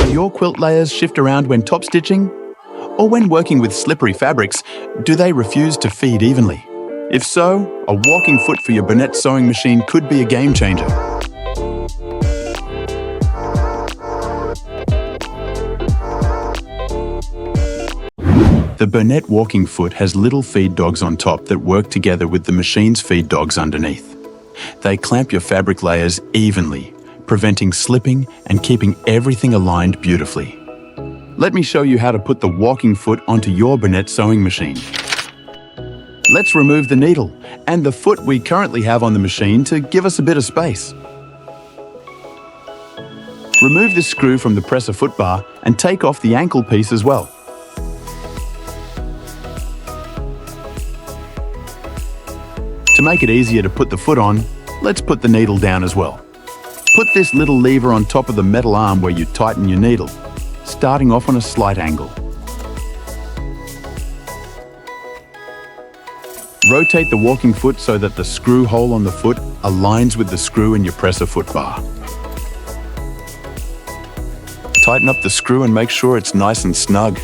Do your quilt layers shift around when top stitching? Or when working with slippery fabrics, do they refuse to feed evenly? If so, a walking foot for your Bernette sewing machine could be a game changer. The Bernette walking foot has little feed dogs on top that work together with the machine's feed dogs underneath. They clamp your fabric layers evenly, preventing slipping and keeping everything aligned beautifully. Let me show you how to put the walking foot onto your Bernette sewing machine. Let's remove the needle and the foot we currently have on the machine to give us a bit of space. Remove the screw from the presser foot bar and take off the ankle piece as well. To make it easier to put the foot on, let's put the needle down as well. Put this little lever on top of the metal arm where you tighten your needle, starting off on a slight angle. Rotate the walking foot so that the screw hole on the foot aligns with the screw in your presser foot bar. Tighten up the screw and make sure it's nice and snug.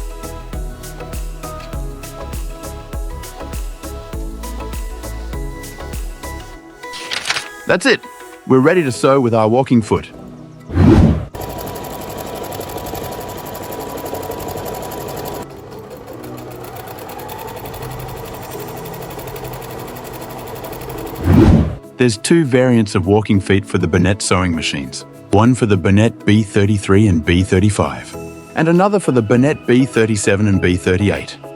That's it! We're ready to sew with our walking foot. There's two variants of walking feet for the Bernette sewing machines. One for the Bernette B33 and B35, and another for the Bernette B37 and B38.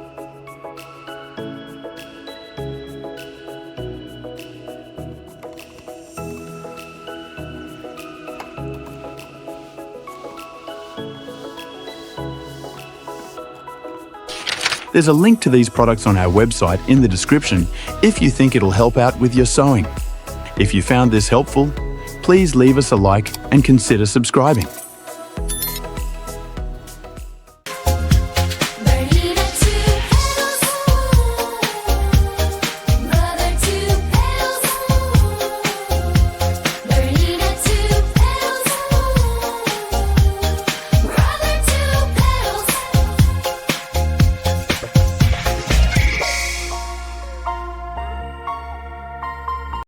There's a link to these products on our website in the description if you think it'll help out with your sewing. If you found this helpful, please leave us a like and consider subscribing.